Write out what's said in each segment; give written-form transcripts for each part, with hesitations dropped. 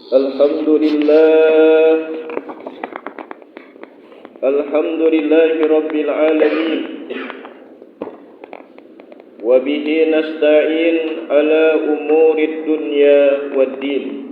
Alhamdulillahi Rabbil Alamin. Wa bihi nasta'in ala umurid dunya waddin.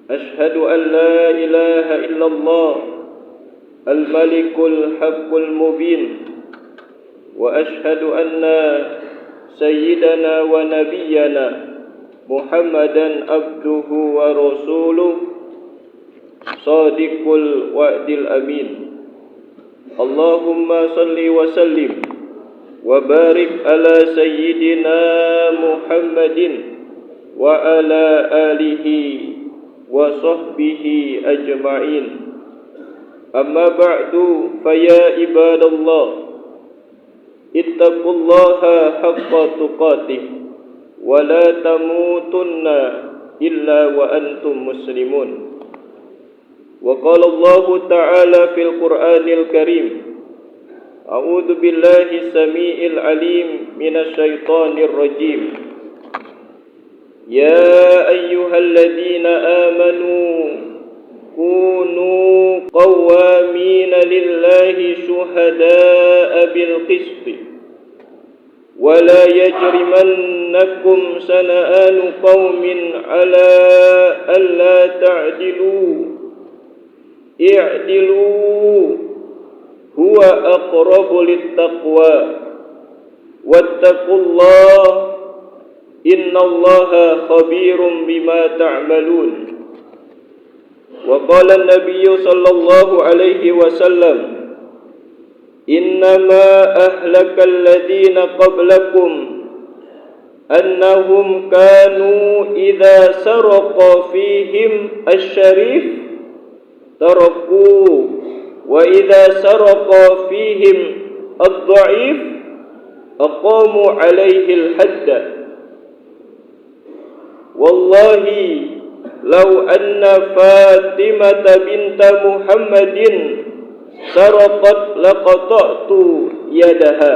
Ashhadu an la ilaha illallah al-malikul haqqul mubin. Wa ashhadu anna sayyidana wa nabiyyana Muhammadan abduhu wa rasuluh Sadiqul wa'dil amin. Allahumma salli wa sallim wa barik ala sayyidina Muhammadin wa ala alihi wa sahbihi ajma'in. Amma ba'du, faya ibadallah, ittaqullaha haqqa tuqatih wa la tamutunna illa wa antum muslimun. Wa qala Allah ta'ala fil Qur'anil Karim, a'udzu billahi samii'il 'aliim minasy syaithaanir rajiim. Ya ayyuhalladzina amanu kunu qawwamina lillahi syuhada'a bil qisti wa la yajrimannakum sana'anu qaumin 'ala alla ta'dilu i'dilu huwa aqrabu littaqwa wattaqullah innallaha khabirum bima ta'malun. Wa qala an-nabiyyu sallallahu alaihi wasallam, innama ahlakal ladina qablakum annahum kanu idza saraqa fihim asy-syarif taraku wa idza saraqa fihim ad-dha'if aqamu alaihi al-hadda. Wallahi law anna Fatimah binta Muhammadin saraqat laqata'tu yadaha.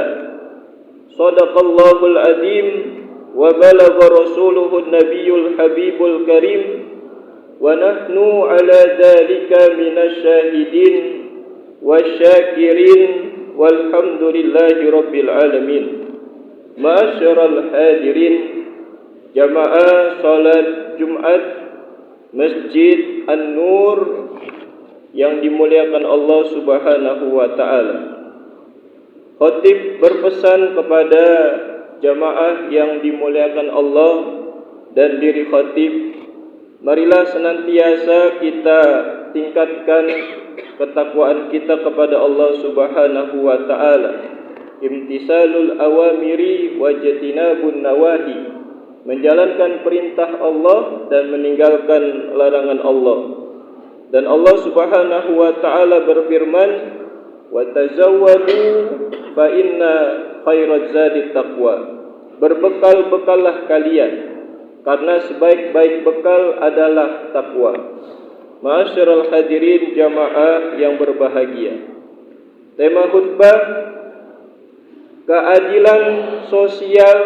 Shadaqallahul azim wa balagha rasuluhu an-nabiyyul habibul karim. Wa nahnu ala dhalika minasy syahidin wasyakirin walhamdulillahi rabbil alamin. Ma'asyiral hadirin, jamaah salat Jumat Masjid An-Nur yang dimuliakan Allah Subhanahu wa taala. Khatib berpesan kepada jamaah yang dimuliakan Allah dan diri khatib, marilah senantiasa kita tingkatkan ketakwaan kita kepada Allah Subhanahu wa taala. Imtisalul awamiri wa jatinabun nawahi, menjalankan perintah Allah dan meninggalkan larangan Allah. Dan Allah Subhanahu wa taala berfirman, wa tazawwadu fa inna khairaz zadi taqwa. Berbekal-bekallah kalian, karena sebaik-baik bekal adalah takwa. Ma'asyiral hadirin jamaah yang berbahagia. Tema khutbah, keadilan sosial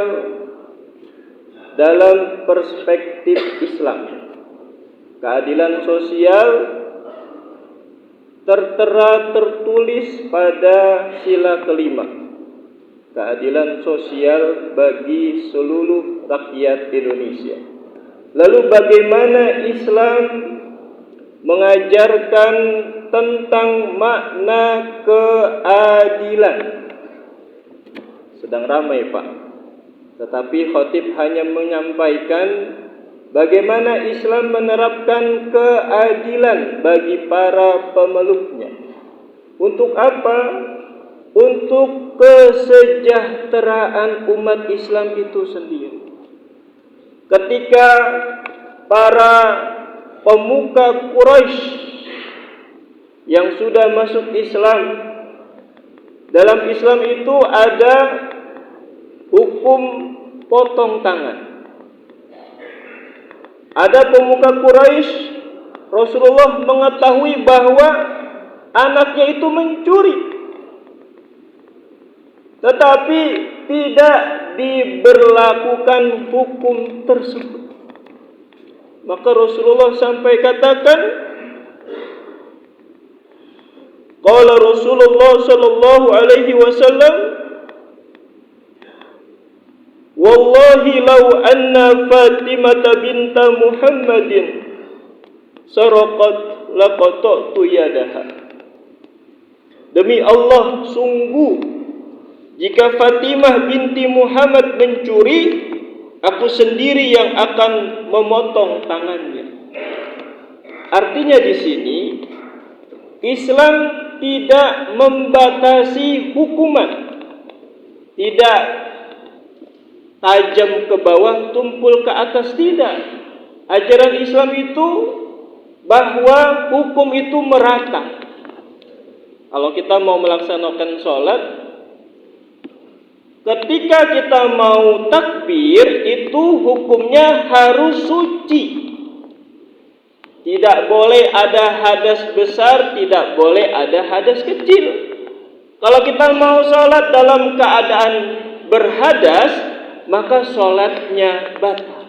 dalam perspektif Islam. Keadilan sosial tertera tertulis pada sila kelima. Keadilan sosial bagi seluruh rakyat Indonesia. Lalu bagaimana Islam mengajarkan tentang makna keadilan? Sedang ramai Pak, tetapi khatib hanya menyampaikan bagaimana Islam menerapkan keadilan bagi para pemeluknya. Untuk apa? Untuk kesejahteraan umat Islam itu sendiri. Ketika para pemuka Quraisy yang sudah masuk Islam, dalam Islam itu ada hukum potong tangan. Ada pemuka Quraisy, Rasulullah mengetahui bahwa anaknya itu mencuri, tetapi tidak diberlakukan hukum tersebut. Maka Rasulullah sampai katakan, qala Rasulullah sallallahu alaihi wasallam, wallahi law anna Fatimah binta Muhammadin saraqat laqata'tu yadaha. Demi Allah, sungguh jika Fatimah binti Muhammad mencuri, aku sendiri yang akan memotong tangannya. Artinya di sini Islam tidak membatasi hukuman, tidak tajam ke bawah, tumpul ke atas, tidak. Ajaran Islam itu bahwa hukum itu merata. Kalau kita mau melaksanakan sholat, ketika kita mau takbir, itu hukumnya harus suci. Tidak boleh ada hadas besar, tidak boleh ada hadas kecil. Kalau kita mau sholat dalam keadaan berhadas, maka sholatnya batal.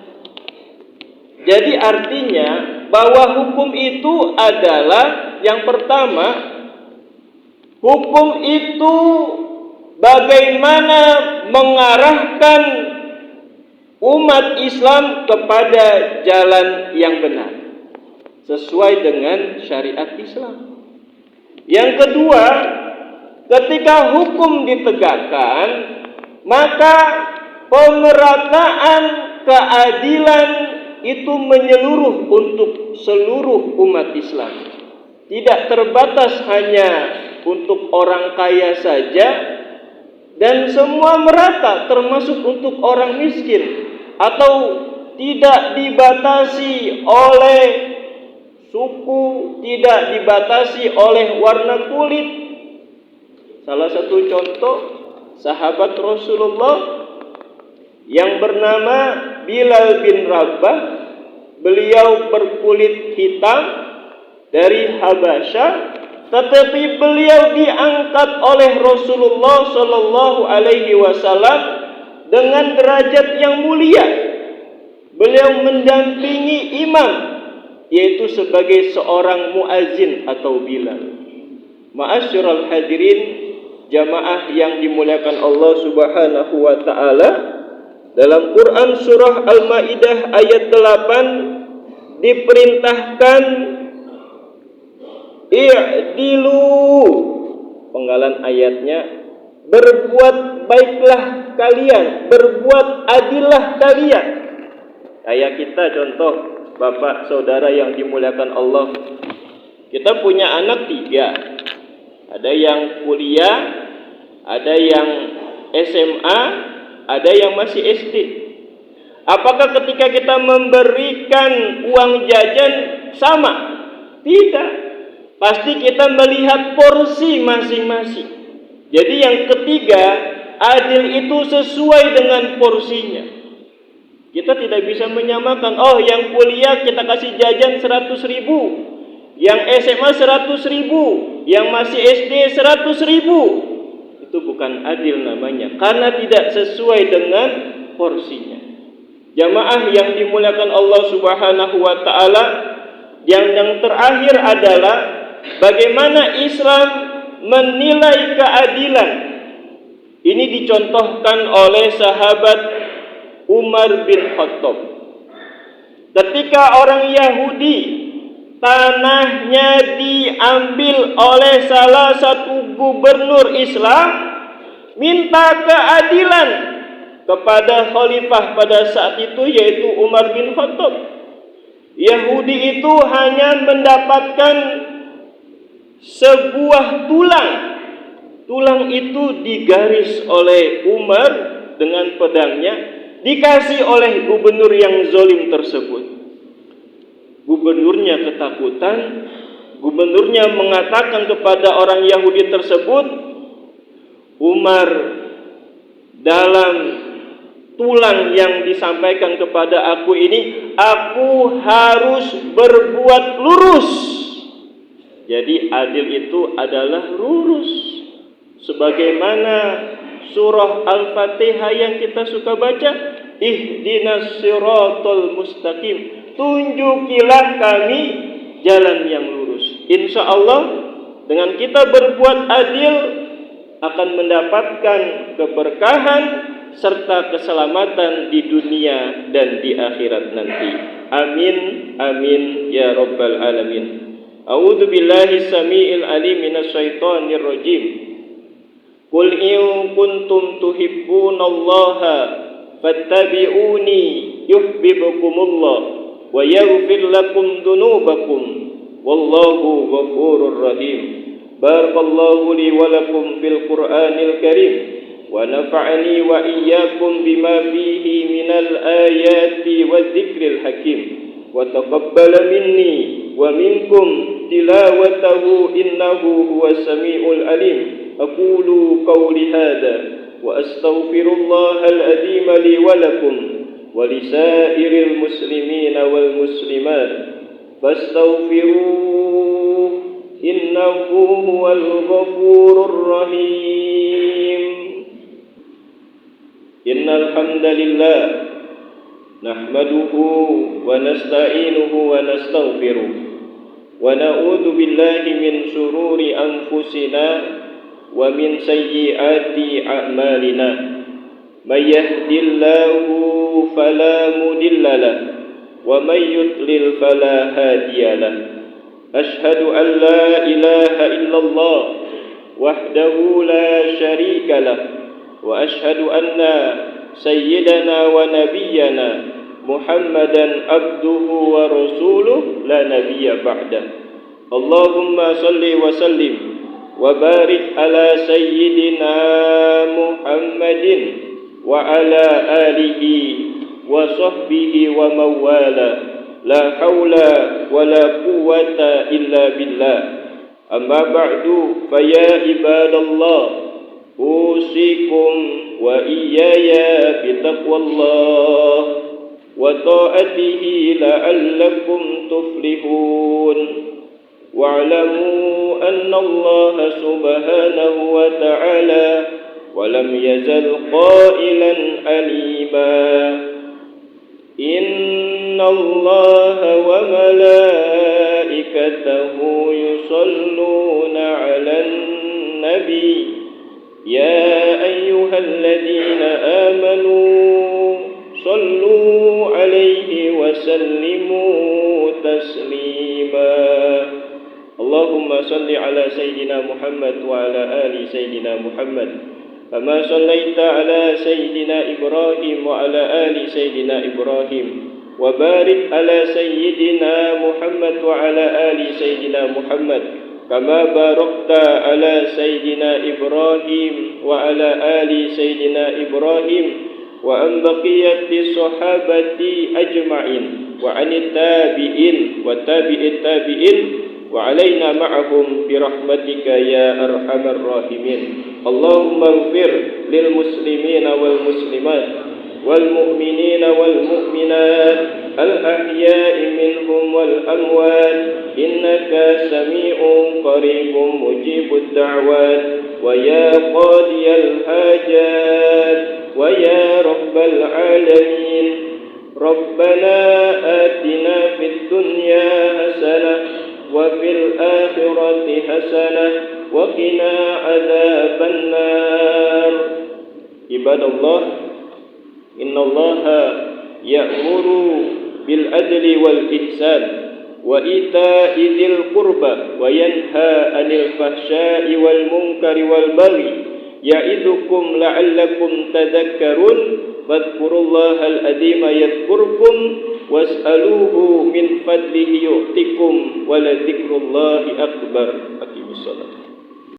Jadi artinya bahwa hukum itu adalah yang pertama, hukum itu bagaimana mengarahkan umat Islam kepada jalan yang benar sesuai dengan syariat Islam. Yang kedua, ketika hukum ditegakkan, maka pemerataan keadilan itu menyeluruh untuk seluruh umat Islam. Tidak terbatas hanya untuk orang kaya saja, dan semua merata, termasuk untuk orang miskin, atau tidak dibatasi oleh suku, tidak dibatasi oleh warna kulit. Salah satu contoh, sahabat Rasulullah yang bernama Bilal bin Rabah, beliau berkulit hitam dari Habasyah, tetapi beliau diangkat oleh Rasulullah sallallahu alaihi wasallam dengan derajat yang mulia. Beliau mendampingi imam, yaitu sebagai seorang muazin atau Bilal. Ma'asyiral hadirin, jamaah yang dimuliakan Allah Subhanahu wa taala, dalam Quran surah Al-Maidah ayat 8 diperintahkan i'dilu, penggalan ayatnya, berbuat baiklah kalian, berbuat adillah kalian. Kayak kita contoh, bapak saudara yang dimuliakan Allah, kita punya anak 3, ada yang kuliah, ada yang SMA, ada yang masih SD. Apakah ketika kita memberikan uang jajan sama? Tidak. Pasti kita melihat porsi masing-masing. Jadi yang ketiga, adil itu sesuai dengan porsinya. Kita tidak bisa menyamakan, oh yang kuliah kita kasih jajan 100.000, yang SMA 100.000, yang masih SD 100.000. Itu bukan adil namanya, karena tidak sesuai dengan porsinya. Jamaah yang dimuliakan Allah Subhanahu wa taala, yang terakhir adalah bagaimana Islam menilai keadilan. Ini dicontohkan oleh sahabat Umar bin Khattab. Ketika orang Yahudi tanahnya diambil oleh salah satu gubernur Islam, minta keadilan kepada khalifah pada saat itu, yaitu Umar bin Khattab. Yahudi itu hanya mendapatkan sebuah tulang. Tulang itu digaris oleh Umar dengan pedangnya, dikasih oleh gubernur yang zalim tersebut. Gubernurnya ketakutan. Gubernurnya mengatakan kepada orang Yahudi tersebut, Umar, dalam tulang yang disampaikan kepada aku ini, aku harus berbuat lurus. Jadi adil itu adalah lurus. Sebagaimana surah Al-Fatihah yang kita suka baca, ihdinas siratal mustaqim, tunjukilah kami jalan yang lurus. Insya Allah dengan kita berbuat adil akan mendapatkan keberkahan serta keselamatan di dunia dan di akhirat nanti. Amin, amin ya rabbal alamin. A'udzu billahi samiil alim minasy syaithanir rajim. Qul in kuntum tuhibbunallaha fattabi'uni yuhibbukumullah wa yaghfir lakum dzunubakum wallahu ghafurur rahim. Barakallahu li wa lakum fil Qur'anil Karim wa nafa'ani wa iyyakum bima fihi minal ayati wadh-dhikril hakim wa taqabbala minni wa minkum tilawatahu innahu huwas samiul alim. Aqulu qawli hadha wa astaghfirullahal azim li wa lakum wa lisairil muslimina wal muslimat fastaghfiruhu innahu huwal ghafurur rahim. Innal hamdalillah nahmaduhu wa nasta'inuhu wa nastaghfiruh wa na'udzu billahi min shururi anfusina wa min sayyiati a'malina. May yahdihillahu fala mudilla lahu wa may yudlil fala hadiya lahu. Ashhadu an la ilaha illallah wahdahu la syarika lah wa ashhadu anna sayyidana wa nabiyyana Muhammadan abduhu wa rasuluh la nabiyya ba'dah. Allahumma salli wa sallim wa barik ala sayyidina Muhammadin wa ala alihi wa sahbihi wa mawala. La haula wa la quwwata illa billah. Amma ba'du, faya ibadallah, usikum wa iyaya bitaqwallah wa ta'atihi la'allakum tuflihun. Wa'lamu anna Allah subhanahu wa ta'ala wa lam yazal qailan alima. Inna Allah wa malaikatahu yusalluna 'alan nabi ya ayyuhalladzina amanu sallu 'alaihi wa sallimu taslima. Allahumma salli 'ala sayyidina Muhammad wa 'ala ali sayyidina Muhammad kama sallaita ala sayyidina Ibrahim wa ala ali sayyidina Ibrahim wa barik ala sayyidina Muhammad wa ala ali sayyidina Muhammad kama barakta ala sayyidina Ibrahim wa ala ali sayyidina Ibrahim wa an baqiyati sahabati ajma'in wa anit tabi'in wa tabi'it tabi'in wa alaina ma'ahum birahmatika ya arhamar rahimin. Allahumma ighfir lil muslimina wal muslimat wal mu'minina wal mu'minat al ahya'i minhum wal amwat innaka sami'un qaribun mujibud da'wat wa ya qadiyal hajat wa ya rabbal alamin. Rabbana atina fid dunya hasanah wa fil akhirati hasanah wa qina adzaban nar. Ibadallah, innallaha ya'muru bil adli wal ihsan wa ita'i dzil qurba wa yanha 'anil fahsya'i wal munkari wal baghi ya'idukum la'allakum tadhakkarun. Fadhkurullahal azima yadhkurkum was'aluhu min fadlihi yu'tikum wa la dzikrullahi akbar.